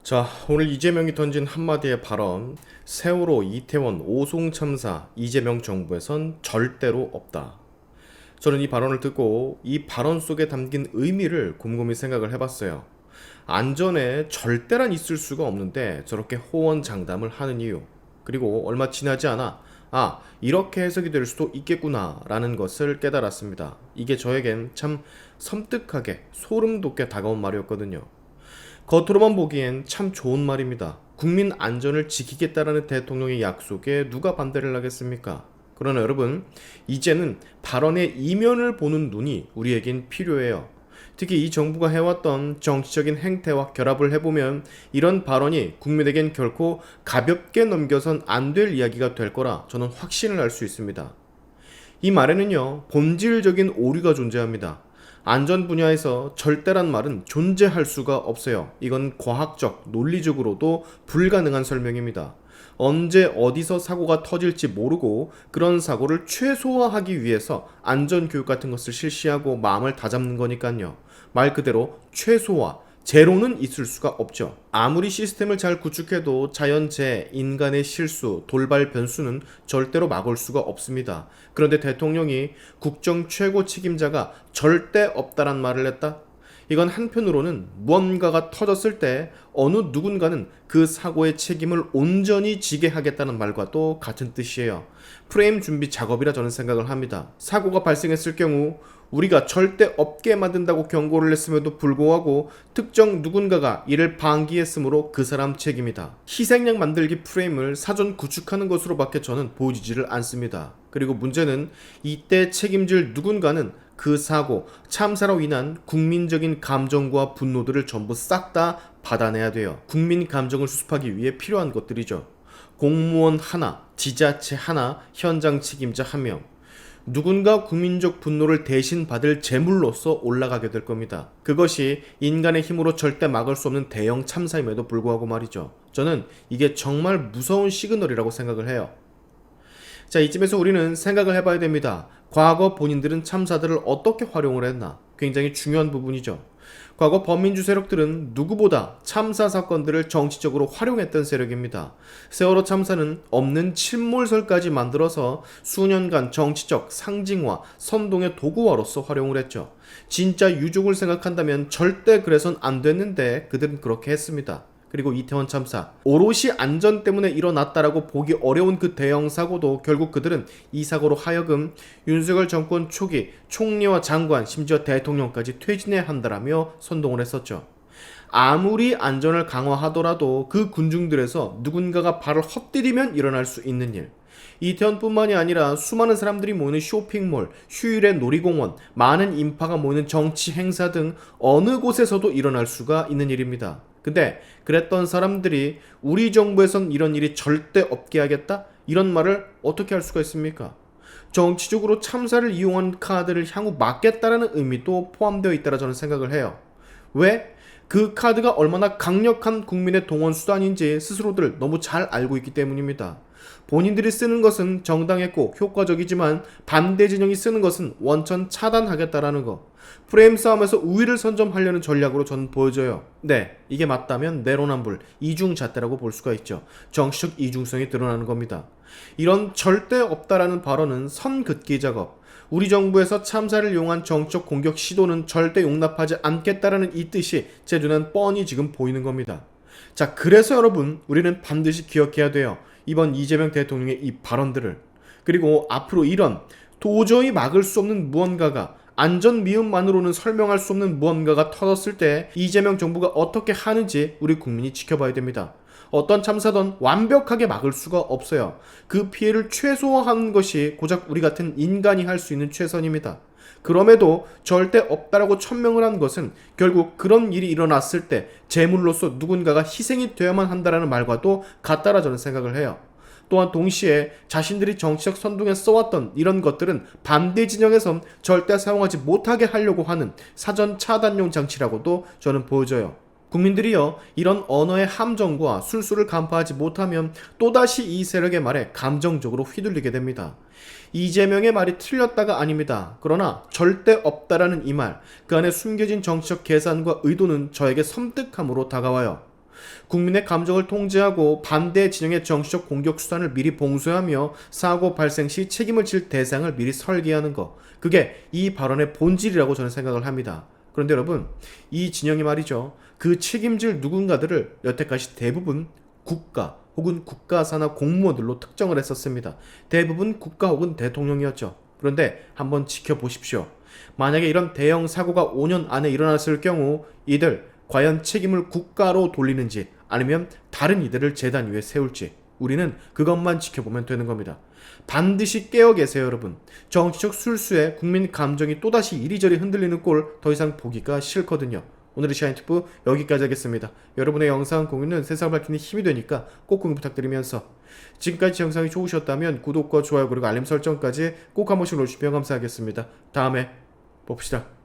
자, 오늘 이재명이 던진 한마디의 발언, 세월호, 이태원, 오송 참사, 이재명 정부에선 절대로 없다. 저는 이 발언을 듣고 이 발언 속에 담긴 의미를 곰곰이 생각을 해봤어요. 안전에 절대란 있을 수가 없는데 저렇게 호언장담을 하는 이유, 그리고 얼마 지나지 않아 이렇게 해석이 될 수도 있겠구나 라는 것을 깨달았습니다. 이게 저에겐 참 섬뜩하게 소름 돋게 다가온 말이었거든요. 겉으로만 보기엔 참 좋은 말입니다. 국민 안전을 지키겠다라는 대통령의 약속에 누가 반대를 하겠습니까? 그러나 여러분, 이제는 발언의 이면을 보는 눈이 우리에겐 필요해요. 특히 이 정부가 해왔던 정치적인 행태와 결합을 해보면 이런 발언이 국민에겐 결코 가볍게 넘겨선 안 될 이야기가 될 거라 저는 확신을 할 수 있습니다. 이 말에는요, 본질적인 오류가 존재합니다. 안전 분야에서 절대란 말은 존재할 수가 없어요. 이건 과학적, 논리적으로도 불가능한 설명입니다. 언제 어디서 사고가 터질지 모르고 그런 사고를 최소화하기 위해서 안전교육 같은 것을 실시하고 마음을 다잡는 거니까요. 말 그대로 최소화, 제로는 있을 수가 없죠. 아무리 시스템을 잘 구축해도 자연재해, 인간의 실수, 돌발 변수는 절대로 막을 수가 없습니다. 그런데 대통령이 국정 최고 책임자가 절대 없다란 말을 했다? 이건 한편으로는 무언가가 터졌을 때 어느 누군가는 그 사고의 책임을 온전히 지게 하겠다는 말과도 같은 뜻이에요. 프레임 준비 작업이라 저는 생각을 합니다. 사고가 발생했을 경우 우리가 절대 없게 만든다고 경고를 했음에도 불구하고 특정 누군가가 이를 방기했으므로 그 사람 책임이다. 희생양 만들기 프레임을 사전 구축하는 것으로밖에 저는 보여지지를 않습니다. 그리고 문제는 이때 책임질 누군가는 그 사고, 참사로 인한 국민적인 감정과 분노들을 전부 싹 다 받아내야 돼요. 국민 감정을 수습하기 위해 필요한 것들이죠. 공무원 하나, 지자체 하나, 현장 책임자 한 명. 누군가 국민적 분노를 대신 받을 제물로서 올라가게 될 겁니다. 그것이 인간의 힘으로 절대 막을 수 없는 대형 참사임에도 불구하고 말이죠. 저는 이게 정말 무서운 시그널이라고 생각을 해요. 자, 이쯤에서 우리는 생각을 해봐야 됩니다. 과거 본인들은 참사들을 어떻게 활용을 했나? 굉장히 중요한 부분이죠. 과거 범민주 세력들은 누구보다 참사 사건들을 정치적으로 활용했던 세력입니다. 세월호 참사는 없는 침몰설까지 만들어서 수년간 정치적 상징화, 선동의 도구화로서 활용을 했죠. 진짜 유족을 생각한다면 절대 그래선 안 됐는데 그들은 그렇게 했습니다. 그리고 이태원 참사, 오롯이 안전 때문에 일어났다라고 보기 어려운 그 대형 사고도 결국 그들은 이 사고로 하여금 윤석열 정권 초기 총리와 장관, 심지어 대통령까지 퇴진해야 한다라며 선동을 했었죠. 아무리 안전을 강화하더라도 그 군중들에서 누군가가 발을 헛디디면 일어날 수 있는 일, 이태원뿐만이 아니라 수많은 사람들이 모이는 쇼핑몰, 휴일의 놀이공원, 많은 인파가 모이는 정치 행사 등 어느 곳에서도 일어날 수가 있는 일입니다. 근데 그랬던 사람들이 우리 정부에선 이런 일이 절대 없게 하겠다? 이런 말을 어떻게 할 수가 있습니까? 정치적으로 참사를 이용한 카드를 향후 막겠다라는 의미도 포함되어 있다라 저는 생각을 해요. 왜? 그 카드가 얼마나 강력한 국민의 동원 수단인지 스스로들 너무 잘 알고 있기 때문입니다. 본인들이 쓰는 것은 정당했고 효과적이지만 반대 진영이 쓰는 것은 원천 차단하겠다라는 거. 프레임 싸움에서 우위를 선점하려는 전략으로 저는 보여져요. 네, 이게 맞다면 내로남불, 이중잣대라고 볼 수가 있죠. 정치적 이중성이 드러나는 겁니다. 이런 절대 없다라는 발언은 선긋기 작업, 우리 정부에서 참사를 이용한 정치적 공격 시도는 절대 용납하지 않겠다라는 이 뜻이 제 눈엔 뻔히 지금 보이는 겁니다. 자, 그래서 여러분, 우리는 반드시 기억해야 돼요. 이번 이재명 대통령의 이 발언들을. 그리고 앞으로 이런 도저히 막을 수 없는 무언가가, 안전 미움만으로는 설명할 수 없는 무언가가 터졌을 때 이재명 정부가 어떻게 하는지 우리 국민이 지켜봐야 됩니다. 어떤 참사든 완벽하게 막을 수가 없어요. 그 피해를 최소화하는 것이 고작 우리 같은 인간이 할 수 있는 최선입니다. 그럼에도 절대 없다라고 천명을 한 것은 결국 그런 일이 일어났을 때 제물로서 누군가가 희생이 되어야만 한다라는 말과도 같다라 저는 생각을 해요. 또한 동시에 자신들이 정치적 선동에 써왔던 이런 것들은 반대 진영에선 절대 사용하지 못하게 하려고 하는 사전 차단용 장치라고도 저는 보여져요. 국민들이요, 이런 언어의 함정과 술수를 간파하지 못하면 또다시 이 세력의 말에 감정적으로 휘둘리게 됩니다. 이재명의 말이 틀렸다가 아닙니다. 그러나 절대 없다라는 이 말, 그 안에 숨겨진 정치적 계산과 의도는 저에게 섬뜩함으로 다가와요. 국민의 감정을 통제하고 반대 진영의 정치적 공격 수단을 미리 봉쇄하며 사고 발생 시 책임을 질 대상을 미리 설계하는 것. 그게 이 발언의 본질이라고 저는 생각을 합니다. 그런데 여러분, 이 진영이 말이죠. 그 책임질 누군가들을 여태까지 대부분 국가 혹은 국가산하 공무원들로 특정을 했었습니다. 대부분 국가 혹은 대통령이었죠. 그런데 한번 지켜보십시오. 만약에 이런 대형 사고가 5년 안에 일어났을 경우 이들 과연 책임을 국가로 돌리는지 아니면 다른 이들을 재단 위에 세울지 우리는 그것만 지켜보면 되는 겁니다. 반드시 깨어 계세요, 여러분. 정치적 술수에 국민 감정이 또다시 이리저리 흔들리는 꼴 더 이상 보기가 싫거든요. 오늘의 시아인튜브 여기까지 하겠습니다. 여러분의 영상 공유는 세상을 밝히는 힘이 되니까 꼭 공유 부탁드리면서 지금까지 영상이 좋으셨다면 구독과 좋아요 그리고 알림 설정까지 꼭 한 번씩 눌러주시면 감사하겠습니다. 다음에 봅시다.